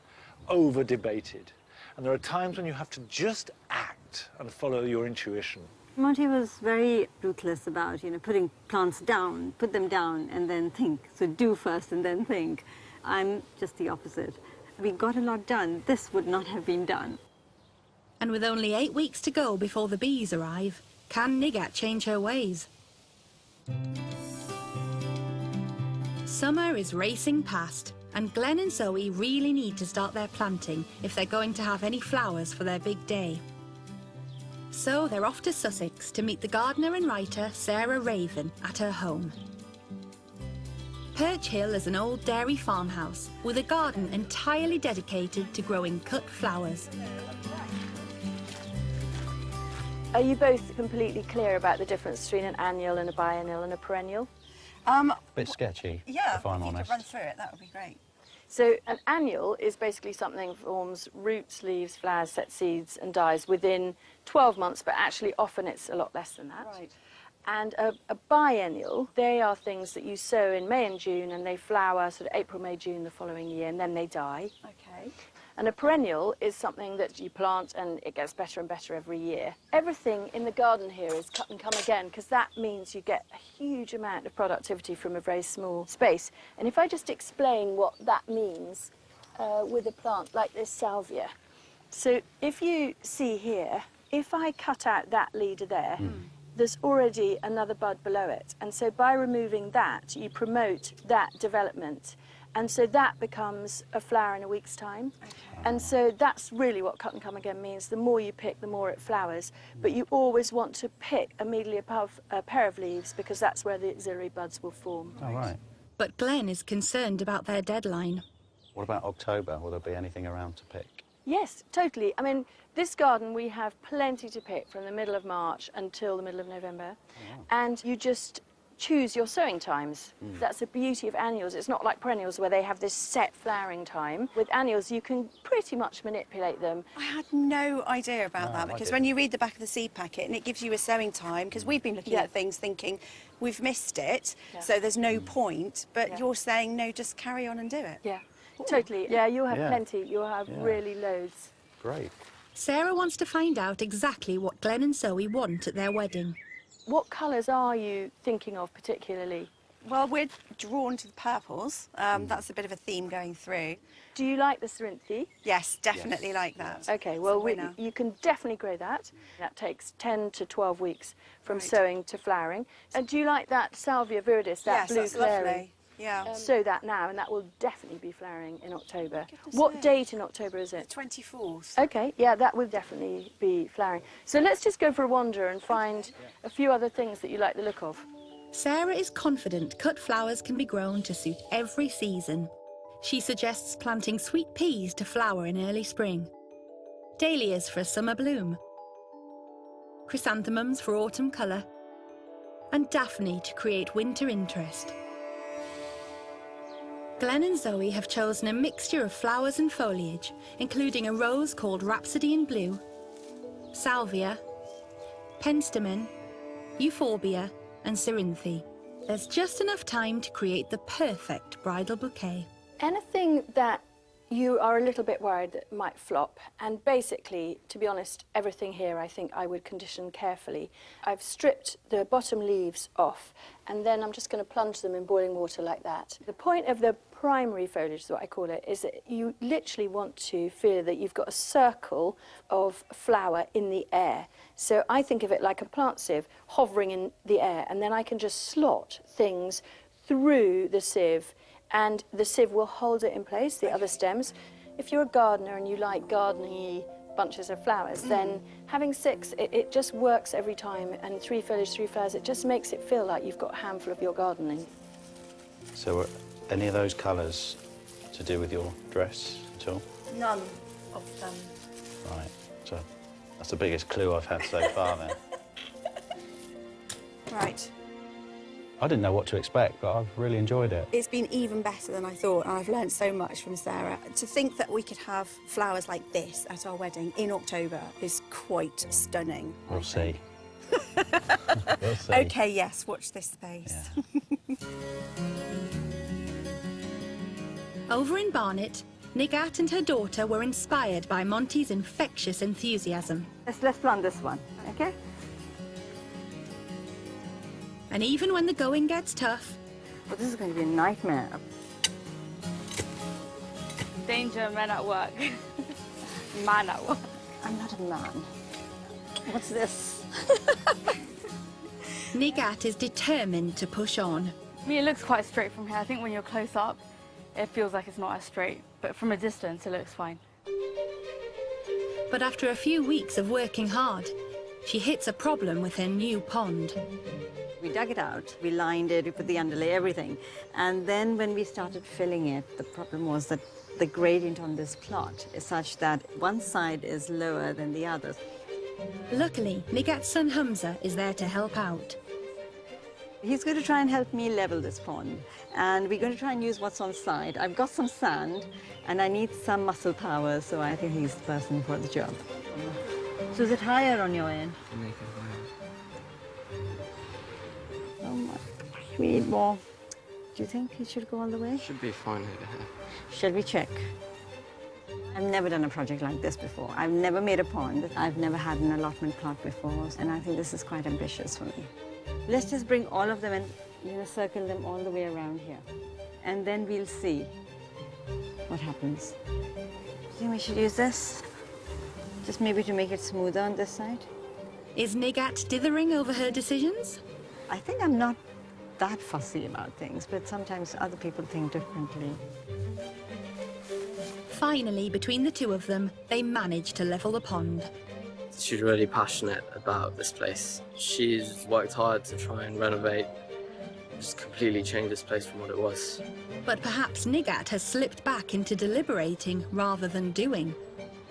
over-debated. And there are times when you have to just act and follow your intuition. Monty was very ruthless about, putting plants down, put them down and then think. So do first and then think. I'm just the opposite. We got a lot done. This would not have been done. And with only 8 weeks to go before the bees arrive, can Nigat change her ways? Summer is racing past, and Glenn and Zoe really need to start their planting if they're going to have any flowers for their big day. So they're off to Sussex to meet the gardener and writer Sarah Raven at her home. Perch Hill is an old dairy farmhouse with a garden entirely dedicated to growing cut flowers. Are you both completely clear about the difference between an annual and a biennial and a perennial? Bit sketchy, Yeah, if I'm if you honest. could run through it, that would be great. So an annual is basically something that forms roots, leaves, flowers, sets seeds and dies within 12 months, but actually often it's a lot less than that. Right. And a biennial, they are things that you sow in May and June and they flower sort of April, May, June the following year and then they die. Okay. And a perennial is something that you plant and it gets better and better every year. Everything in the garden here is cut and come again because that means you get a huge amount of productivity from a very small space. And if I just explain what that means with a plant like this salvia. So if you see here, if I cut out that leader there, there's already another bud below it. And so by removing that, you promote that development. And so that becomes a flower in a week's time. And so that's really what cut and come again means. The more you pick, the more it flowers. But you always want to pick immediately above a pair of leaves because that's where the auxiliary buds will form. Oh, right. But Glenn is concerned about their deadline. What about October? Will there be anything around to pick? Yes, totally. I mean, this garden, we have plenty to pick from the middle of March until the middle of November. And you just choose your sowing times. That's the beauty of annuals. It's not like perennials where they have this set flowering time. With annuals, you can pretty much manipulate them. I had no idea about that because when you read the back of the seed packet and it gives you a sowing time, because we've been looking at things thinking we've missed it, so there's no point, but you're saying no, just carry on and do it. Yeah, totally. Yeah, you'll have plenty. You'll have really loads. Great. Sarah wants to find out exactly what Glenn and Zoe want at their wedding. What colours are you thinking of particularly? Well, we're drawn to the purples. That's a bit of a theme going through. Do you like the Cerinthe? Yes, definitely like that. Okay, well, you can definitely grow that. That takes 10 to 12 weeks from sowing to flowering. And do you like that Salvia viridis, that blue that's clary? lovely. Yeah. Sow that now, and that will definitely be flowering in October. What date in October is it? 24th. Okay, yeah, that will definitely be flowering. So let's just go for a wander and find a few other things that you like the look of. Sarah is confident cut flowers can be grown to suit every season. She suggests planting sweet peas to flower in early spring, dahlias for a summer bloom, chrysanthemums for autumn colour, and daphne to create winter interest. Glenn and Zoe have chosen a mixture of flowers and foliage, including a rose called Rhapsody in Blue, salvia, penstemon, euphorbia, and Cerinthe. There's just enough time to create the perfect bridal bouquet. Anything that you are a little bit worried that might flop, and basically, to be honest, everything here I think I would condition carefully. I've stripped the bottom leaves off, and then I'm just going to plunge them in boiling water like that. The point of the primary foliage, is what I call it, is that you literally want to feel that you've got a circle of flower in the air. So I think of it like a plant sieve hovering in the air, and then I can just slot things through the sieve, and the sieve will hold it in place, the other stems. If you're a gardener and you like gardening-y bunches of flowers, then having 6, it just works every time, and 3 foliage, 3 flowers, it just makes it feel like you've got a handful of your gardening. So are any of those colours to do with your dress at all? None of them. Right, so that's the biggest clue I've had so far then. Right. I didn't know what to expect, but I've really enjoyed it. It's been even better than I thought, and I've learned so much from Sarah. To think that we could have flowers like this at our wedding in October is quite stunning. We'll see. We'll see. OK, yes, watch this space. Yeah. Over in Barnet, Nigat and her daughter were inspired by Monty's infectious enthusiasm. Let's plant this one, okay? And even when the going gets tough... Well, this is going to be a nightmare. Danger, men at work. Man at work. I'm not a man. What's this? Nigat is determined to push on. I mean, it looks quite straight from here. I think when you're close up, it feels like it's not as straight. But from a distance, it looks fine. But after a few weeks of working hard, she hits a problem with her new pond. We dug it out, we lined it, we put the underlay, everything. And then when we started filling it, the problem was that the gradient on this plot is such that one side is lower than the other. Luckily, Nigat's son Hamza is there to help out. He's going to try and help me level this pond. And we're going to try and use what's on the side. I've got some sand, and I need some muscle power, so I think he's the person for the job. So is it higher on your end? Oh my, we need more. Do you think it should go all the way? Should be fine over here. Shall we check? I've never done a project like this before. I've never made a pond. I've never had an allotment plot before, and I think this is quite ambitious for me. Let's just bring all of them and circle them all the way around here. And then we'll see what happens. Do you think we should use this? Just maybe to make it smoother on this side? Is Nigat dithering over her decisions? I think I'm not that fussy about things, but sometimes other people think differently. Finally, between the two of them, they manage to level the pond. She's really passionate about this place. She's worked hard to try and renovate, just completely change this place from what it was. But perhaps Nigat has slipped back into deliberating rather than doing.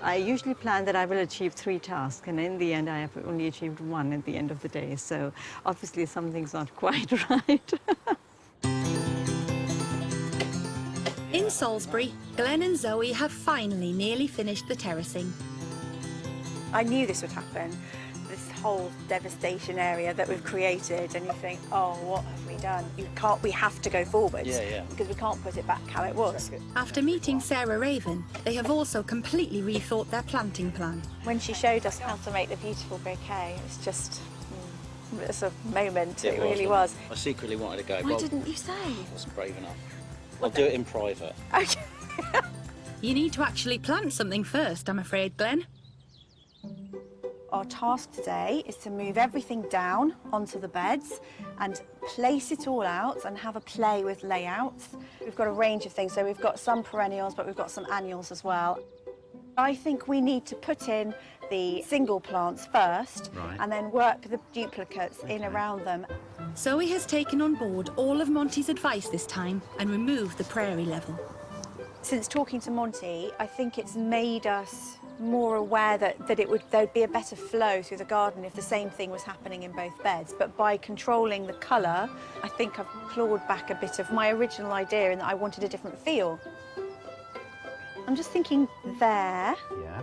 I usually plan that I will achieve 3 tasks, and in the end I have only achieved 1 at the end of the day, so obviously something's not quite right. In Salisbury, Glenn and Zoe have finally nearly finished the terracing. I knew this would happen. This whole devastation area that we've created, and you think, oh, what have we done? We have to go forwards. Because we can't put it back how it was. After meeting Sarah Raven, they have also completely rethought their planting plan. When she showed us how to make the beautiful bouquet, it was just it's a moment. It really was. I secretly wanted to go. Why didn't you say? I wasn't brave enough. I'll do it in private. Okay. You need to actually plant something first, I'm afraid, Glenn. Our task today is to move everything down onto the beds and place it all out and have a play with layouts. We've got a range of things, so we've got some perennials, but we've got some annuals as well. I think we need to put in the single plants first, and then work the duplicates in around them. Zoe has taken on board all of Monty's advice this time and removed the prairie level. Since talking to Monty, I think it's made us more aware that there'd be a better flow through the garden if the same thing was happening in both beds. But by controlling the colour, I think I've clawed back a bit of my original idea in that I wanted a different feel. I'm just thinking there. Yeah.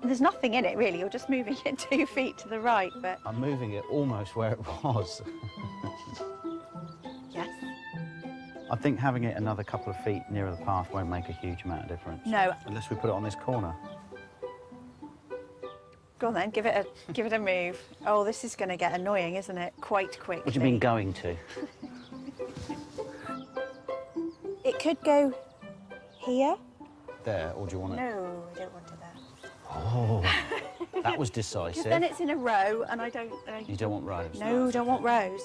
There's nothing in it, really. You're just moving it 2 feet to the right, but... I'm moving it almost where it was. Yes. I think having it another couple of feet nearer the path won't make a huge amount of difference. No. Unless we put it on this corner. Go on then, give it a move. Oh, this is going to get annoying, isn't it? Quite quickly. What do you mean going to? It could go here. There, or do you want it? No, I don't want it there. Oh, that was Because decisive. then it's in a row, and I don't... You don't want rows? No, don't want rows.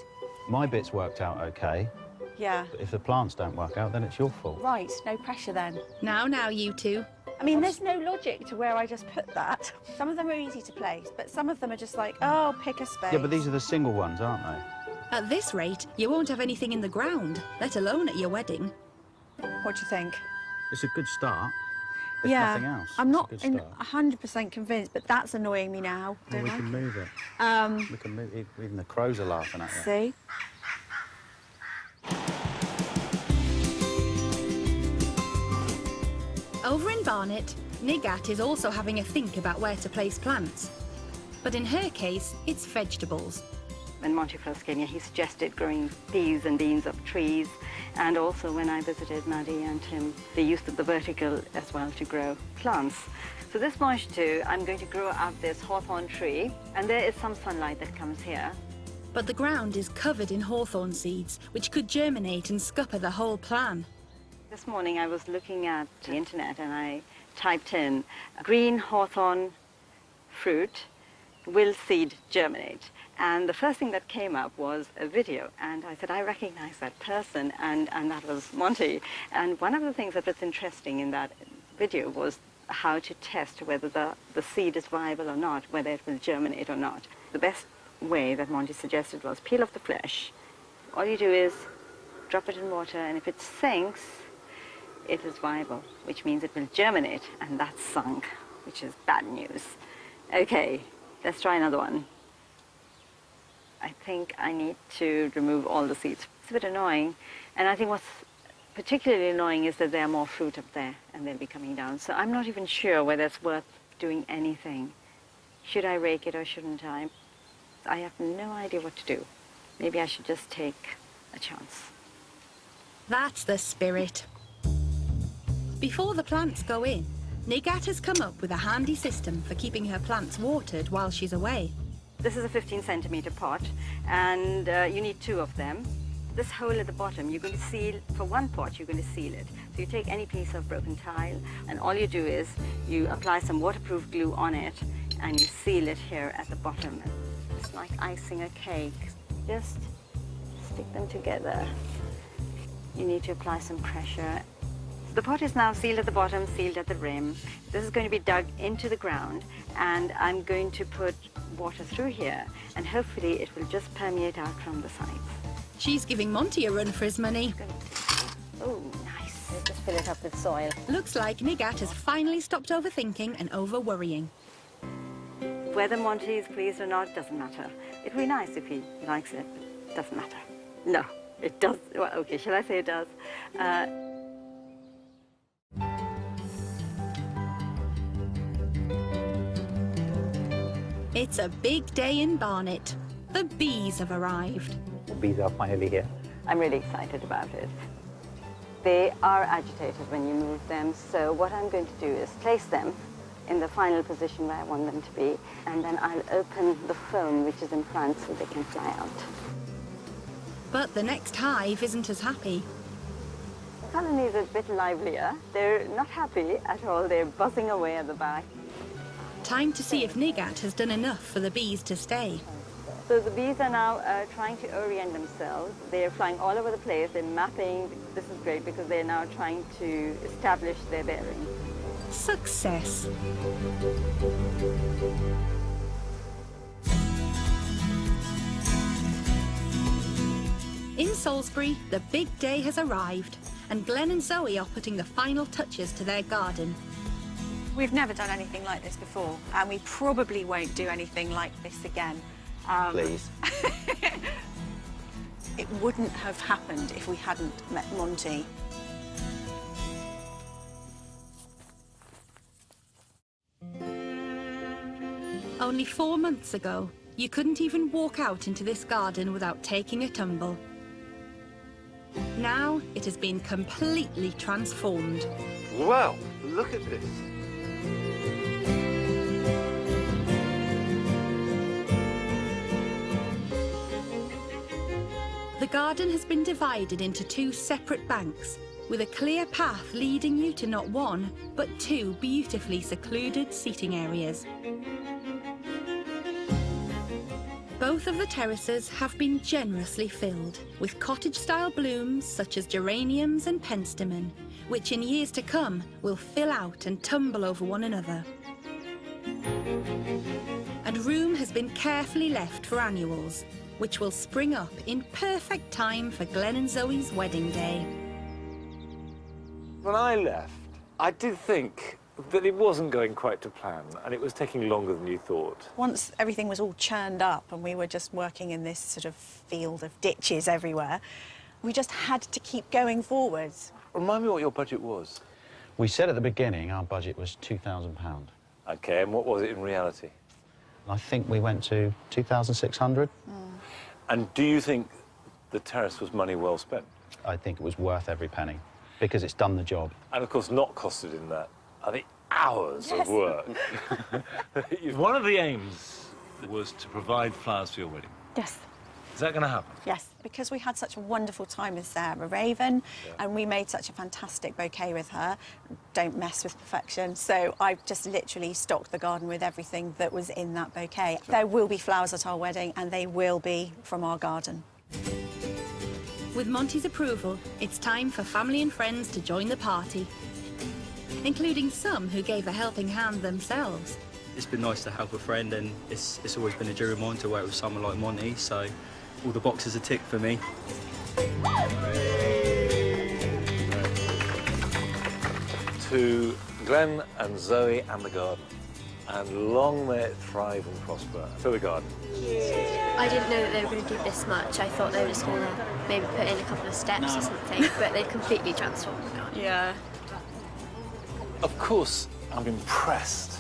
My bit's worked out okay. Yeah. But if the plants don't work out, then it's your fault. Right, no pressure then. Now, you two. I mean, there's no logic to where I just put that. Some of them are easy to place, but some of them are just like, oh, pick a space. Yeah, but these are the single ones, aren't they? At this rate, you won't have anything in the ground, let alone at your wedding. What do you think? It's a good start. If yeah, nothing else. I'm not It's a good start. 100% convinced, but that's annoying me now, Well, don't we I? can move it. We can move it. Even the crows are laughing at you. See? Over in Barnet, Nigat is also having a think about where to place plants. But in her case, it's vegetables. When Monty first came here, he suggested growing peas and beans up trees. And also when I visited Maddie and Tim, they used the vertical as well to grow plants. So this March too, I'm going to grow up this hawthorn tree. And there is some sunlight that comes here. But the ground is covered in hawthorn seeds, which could germinate and scupper the whole plan. This morning I was looking at the internet and I typed in green hawthorn fruit will seed germinate. And the first thing that came up was a video. And I said, I recognize that person. And that was Monty. And one of the things that was interesting in that video was how to test whether the seed is viable or not, whether it will germinate or not. The best way that Monty suggested was peel off the flesh. All you do is drop it in water, and if it sinks, it is viable, which means it will germinate, and that's sunk, which is bad news. Okay, let's try another one. I think I need to remove all the seeds. It's a bit annoying, and I think what's particularly annoying is that there are more fruit up there, and they'll be coming down. So I'm not even sure whether it's worth doing anything. Should I rake it or shouldn't I? I have no idea what to do. Maybe I should just take a chance. That's the spirit. Before the plants go in, Nigat has come up with a handy system for keeping her plants watered while she's away. This is a 15-centimeter pot, and you need 2 of them. This hole at the bottom, you're going to seal, for one pot, you're going to seal it. So you take any piece of broken tile, and all you do is you apply some waterproof glue on it, and you seal it here at the bottom. It's like icing a cake. Just stick them together. You need to apply some pressure. The pot is now sealed at the bottom, sealed at the rim. This is going to be dug into the ground, and I'm going to put water through here, and hopefully it will just permeate out from the sides. She's giving Monty a run for his money. Oh, nice. Let's just fill it up with soil. Looks like Nigat has finally stopped overthinking and over-worrying. Whether Monty is pleased or not doesn't matter. It'd be nice if he likes it, but doesn't matter. No, it does. Well, okay, shall I say it does? It's a big day in Barnet. The bees have arrived. The bees are finally here. I'm really excited about it. They are agitated when you move them, so what I'm going to do is place them in the final position where I want them to be, and then I'll open the foam which is in front so they can fly out. But the next hive isn't as happy. The colony is a bit livelier. They're not happy at all. They're buzzing away at the back. Time to see if Nigat has done enough for the bees to stay. So the bees are now trying to orient themselves. They're flying all over the place. They're mapping. This is great because they're now trying to establish their bearings. Success. In Salisbury, the big day has arrived, and Glenn and Zoe are putting the final touches to their garden. We've never done anything like this before, and we probably won't do anything like this again. Please. It wouldn't have happened if we hadn't met Monty. Only 4 months ago, you couldn't even walk out into this garden without taking a tumble. Now, it has been completely transformed. Wow, look at this. The garden has been divided into 2 separate banks, with a clear path leading you to not 1, but 2 beautifully secluded seating areas. Both of the terraces have been generously filled with cottage-style blooms such as geraniums and penstemon, which in years to come will fill out and tumble over one another. And room has been carefully left for annuals, which will spring up in perfect time for Glenn and Zoe's wedding day. When I left, I did think that it wasn't going quite to plan, and it was taking longer than you thought. Once everything was all churned up and we were just working in this sort of field of ditches everywhere, we just had to keep going forwards. Remind me what your budget was. We said at the beginning our budget was £2,000. OK, and what was it in reality? I think we went to 2,600. And do you think the terrace was money well spent? I think it was worth every penny, because it's done the job. And, of course, not costed in that are the hours of work. One of the aims was to provide flowers for your wedding. Yes. Is that going to happen? Yes, because we had such a wonderful time with Sarah Raven, and we made such a fantastic bouquet with her. Don't mess with perfection. So I've just literally stocked the garden with everything that was in that bouquet. There will be flowers at our wedding, and they will be from our garden. With Monty's approval, it's time for family and friends to join the party, including some who gave a helping hand themselves. It's been nice to help a friend, and it's always been a dream of mine to work with someone like Monty, so all the boxes are ticked for me. To Glenn and Zoe and the garden, and long may it thrive and prosper. For the garden. I didn't know that they were going to do this much. I thought they were just going to maybe put in a couple of steps or something, but they completely transformed the garden. Yeah. Of course, I'm impressed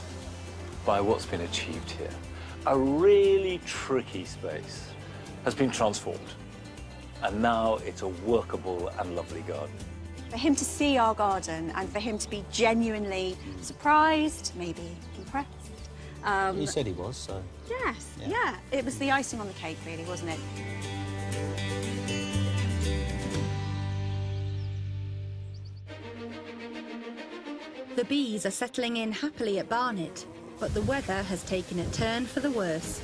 by what's been achieved here. A really tricky space has been transformed, and now it's a workable and lovely garden. For him to see our garden and for him to be genuinely surprised, maybe impressed. He said he was, so... Yes, yeah. It was the icing on the cake, really, wasn't it? The bees are settling in happily at Barnet, but the weather has taken a turn for the worse.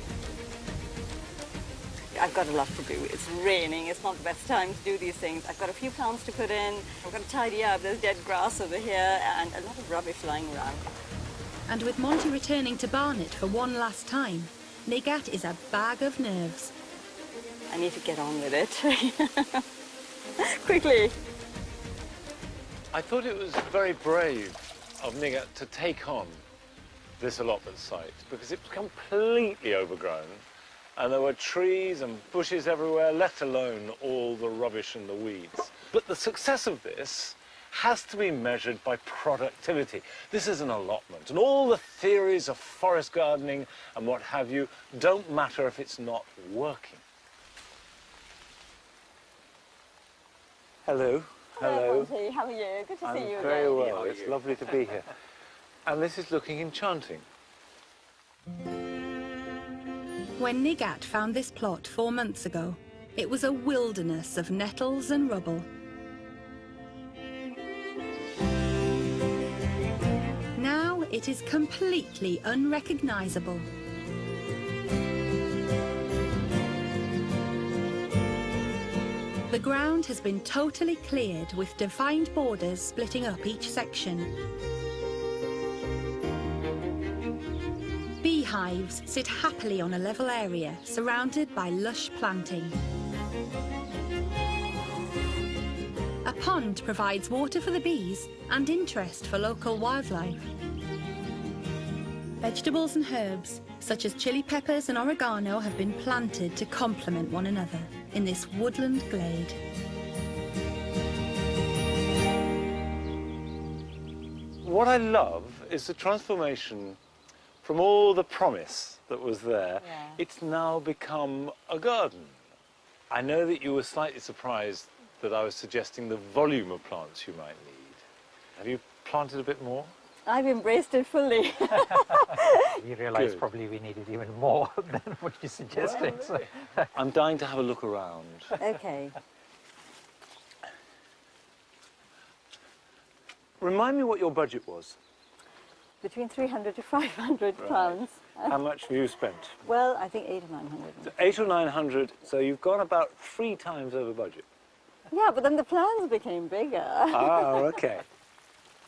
I've got a lot to do. It's raining, it's not the best time to do these things. I've got a few plants to put in, I've got to tidy up, there's dead grass over here and a lot of rubbish lying around. And with Monty returning to Barnet for one last time, Nigat is a bag of nerves. I need to get on with it. Quickly. I thought it was very brave of Nigat to take on this allotment site because it was completely overgrown and there were trees and bushes everywhere, let alone all the rubbish and the weeds. But the success of this has to be measured by productivity. This is an allotment, and all the theories of forest gardening and what have you don't matter if it's not working. Hello. Hello, Monty. How are you? Good to see you again. Very well. It's lovely to be here. And this is looking enchanting. When Nigat found this plot 4 months ago, it was a wilderness of nettles and rubble. Now it is completely unrecognisable. The ground has been totally cleared with defined borders splitting up each section. Beehives sit happily on a level area surrounded by lush planting. A pond provides water for the bees and interest for local wildlife. Vegetables and herbs, such as chili peppers and oregano, have been planted to complement one another in this woodland glade. What I love is the transformation from all the promise that was there. It's now become a garden. I know that you were slightly surprised that I was suggesting the volume of plants you might need. Have you planted a bit more? I've embraced it fully. We realised probably we needed even more than what you suggested. Well, so. I'm dying to have a look around. Okay. Remind me what your budget was. Between 300 to 500 pounds. How much have you spent? Well, I think 800 or 900. So 800 or 900, so you've gone about 3 times over budget. Yeah, but then the plans became bigger. Ah, okay.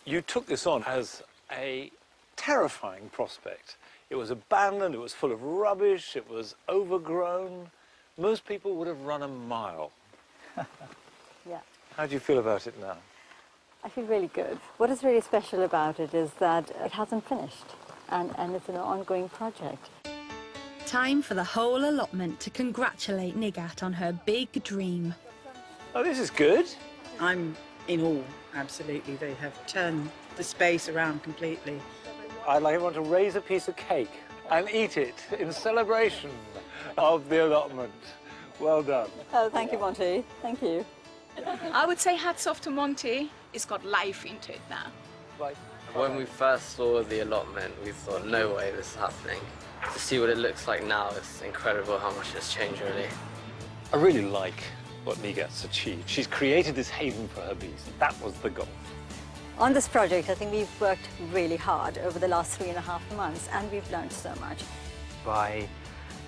You took this on as a terrifying prospect. It was abandoned, it was full of rubbish, it was overgrown. Most people would have run a mile. Yeah. How do you feel about it now? I feel really good. What is really special about it is that it hasn't finished and it's an ongoing project. Time for the whole allotment to congratulate Nigat on her big dream. Oh, this is good. I'm in awe, absolutely. They have turned the space around completely. I'd like everyone to raise a piece of cake and eat it in celebration of the allotment. Well done. Oh, thank you, Monty. Thank you. I would say hats off to Monty. It's got life into it now. Right. When we first saw the allotment, we thought, no way this is happening. To see what it looks like now, it's incredible how much it's changed, really. I really like what Nigat's achieved. She's created this haven for her bees. That was the goal. On this project, I think we've worked really hard over the last 3.5 months, and we've learned so much. By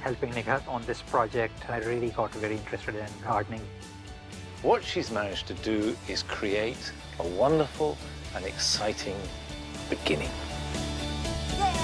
helping Nigat on this project, I really got very interested in gardening. What she's managed to do is create a wonderful and exciting beginning. Yeah.